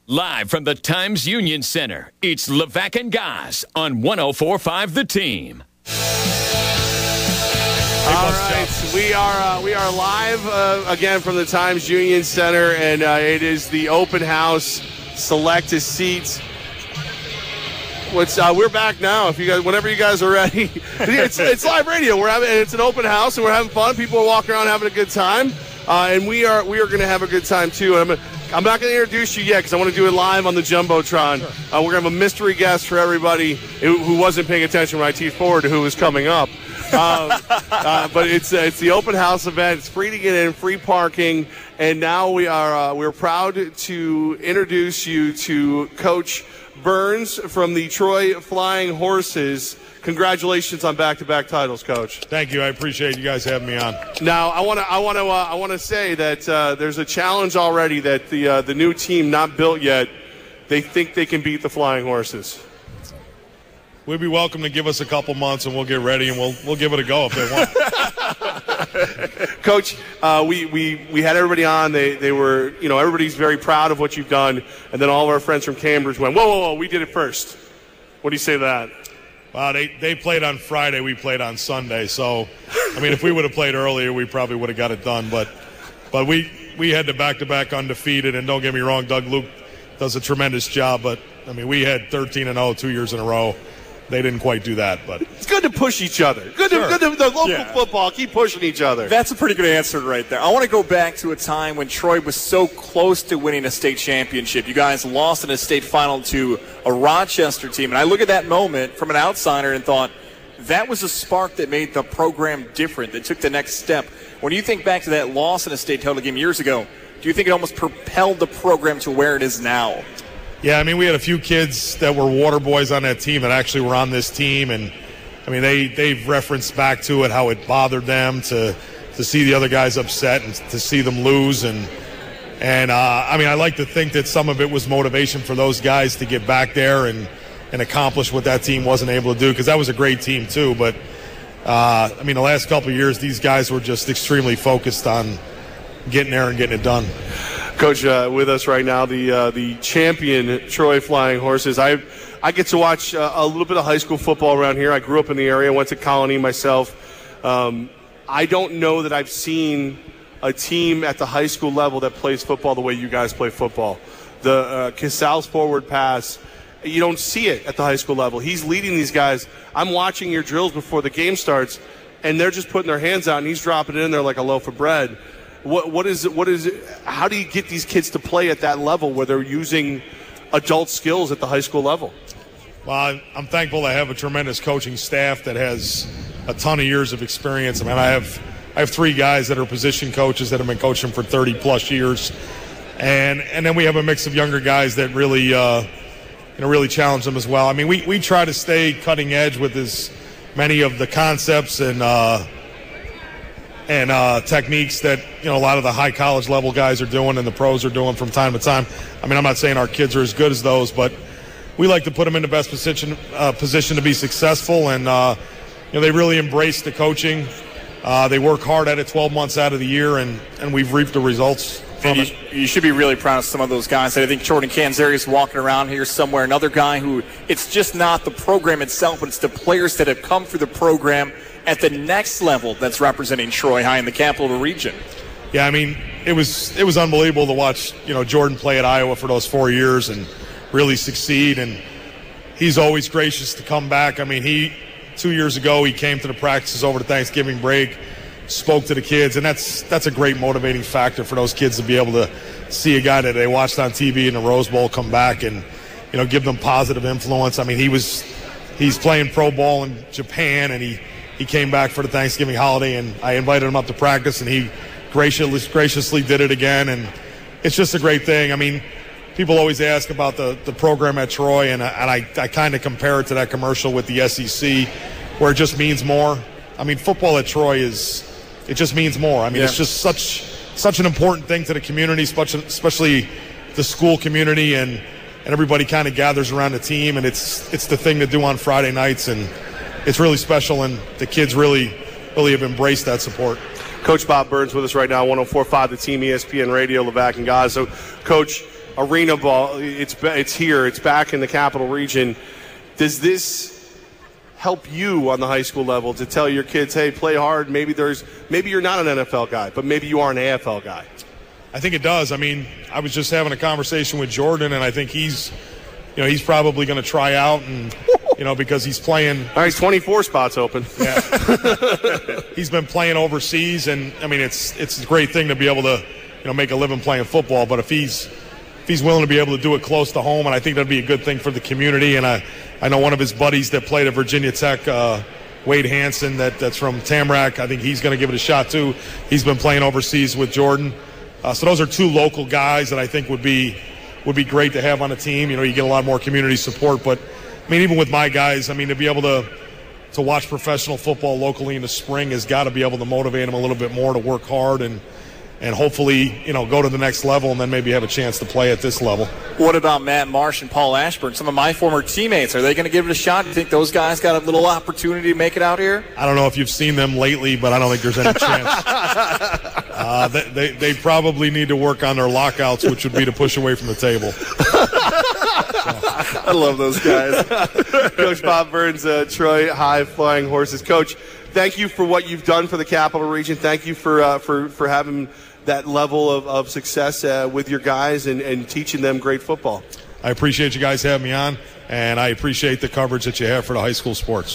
Live from the Times Union Center, it's levack Goz on 104.5 The Team. All right, we are live again from the Times Union Center, and it is the open house. Select a seat. We're back now. If you guys, whenever you guys are ready, it's live radio. It's an open house, and we're having fun. People are walking around having a good time, and we are going to have a good time too. And I'm not going to introduce you yet because I want to do it live on the Jumbotron. Sure. We're going to have a mystery guest for everybody who wasn't paying attention when I teased forward to who was coming up. But it's the open house event. It's free to get in, free parking, and now we're proud to introduce you to Coach Burns from the Troy Flying Horses. Congratulations on back-to-back titles, Coach. Thank you. I appreciate you guys having me on. Now, I want to say that there's a challenge already that the new team, not built yet, they think they can beat the Flying Horses. We'd be welcome to give us a couple months, and we'll get ready, and we'll give it a go if they want. Coach, we had everybody on. They were, everybody's very proud of what you've done, and then all of our friends from Cambridge went, whoa, we did it first. What do you say to that? Well, they played on Friday. We played on Sunday. So, if we would have played earlier, we probably would have got it done. But we had the back-to-back undefeated, and don't get me wrong, Doug Luke does a tremendous job. But, we had 13-0 2 years in a row. They didn't quite do that, but it's good to push each other. Good to the local football, keep pushing each other. That's a pretty good answer right there. I want to go back to a time when Troy was so close to winning a state championship. You guys lost in a state final to a Rochester team, and I look at that moment from an outsider and thought that was a spark that made the program different, that took the next step. When you think back to that loss in a state title game years ago, do you think it almost propelled the program to where it is now? Yeah, we had a few kids that were water boys on that team that actually were on this team, and they've referenced back to it how it bothered them to see the other guys upset and to see them lose, and I like to think that some of it was motivation for those guys to get back there and accomplish what that team wasn't able to do, because that was a great team too. But the last couple of years, these guys were just extremely focused on getting there and getting it done. Coach, with us right now, the champion Troy Flying Horses. I get to watch a little bit of high school football around here. I grew up in the area, went to Colony myself. I don't know that I've seen a team at the high school level that plays football the way you guys play football. The Casal's forward pass, you don't see it at the high school level. He's leading these guys. I'm watching your drills before the game starts, and they're just putting their hands out, and he's dropping it in there like a loaf of bread. What is it? How do you get these kids to play at that level where they're using adult skills at the high school level? Well, I'm thankful to have a tremendous coaching staff that has a ton of years of experience. I have three guys that are position coaches that have been coaching for 30-plus years, and then we have a mix of younger guys that really really challenge them as well. We try to stay cutting edge with as many of the concepts and techniques that a lot of the high college level guys are doing and the pros are doing from time to time. I'm not saying our kids are as good as those, but we like to put them in the best position to be successful, and they really embrace the coaching. They work hard at it 12 months out of the year, and we've reaped the results from it. You should be really proud of some of those guys. I think Jordan Canzeri is walking around here somewhere. Another guy who, it's just not the program itself, but it's the players that have come through the program at the next level that's representing Troy high in the capital region. Yeah, it was unbelievable to watch Jordan play at Iowa for those 4 years and really succeed, and he's always gracious to come back. 2 years ago he came to the practices over the Thanksgiving break, spoke to the kids, and that's a great motivating factor for those kids to be able to see a guy that they watched on TV in the Rose Bowl come back and give them positive influence. He's playing pro ball in Japan, and he came back for the Thanksgiving holiday, and I invited him up to practice, and he graciously did it again, and it's just a great thing. People always ask about the program at Troy, and I kind of compare it to that commercial with the SEC, where it just means more. Football at Troy it just means more. It's just such an important thing to the community, especially the school community, and everybody kind of gathers around the team, and it's the thing to do on Friday nights, and it's really special, and the kids really have embraced that support. Coach Bob Burns with us right now, 104.5 The Team, ESPN Radio, levack Goz. So, Coach, arena ball, it's here, it's back in the Capital Region. Does this help you on the high school level to tell your kids, hey, play hard? Maybe you're not an NFL guy, but maybe you are an AFL guy. I think it does. I mean, I was just having a conversation with Jordan, and I think he's probably going to try out, and because he's playing. All right, 24 spots open. Yeah, he's been playing overseas, and I mean, it's a great thing to be able to make a living playing football. But if he's willing to be able to do it close to home, and I think that'd be a good thing for the community. And I know one of his buddies that played at Virginia Tech, Wade Hansen, that's from Tamarack. I think he's going to give it a shot too. He's been playing overseas with Jordan. So those are two local guys that I think would be great to have on a team. You get a lot more community support. But I mean, even with my guys, I mean, to be able to watch professional football locally in the spring has got to be able to motivate them a little bit more to work hard and hopefully, go to the next level and then maybe have a chance to play at this level. What about Matt Marsh and Paul Ashburn, some of my former teammates? Are they going to give it a shot? Do you think those guys got a little opportunity to make it out here? I don't know if you've seen them lately, but I don't think there's any chance. They probably need to work on their lockouts, which would be to push away from the table. I love those guys. Coach Bob Burns, Troy High Flying Horses. Coach, thank you for what you've done for the Capital Region. Thank you for having that level of success with your guys and teaching them great football. I appreciate you guys having me on, and I appreciate the coverage that you have for the high school sports.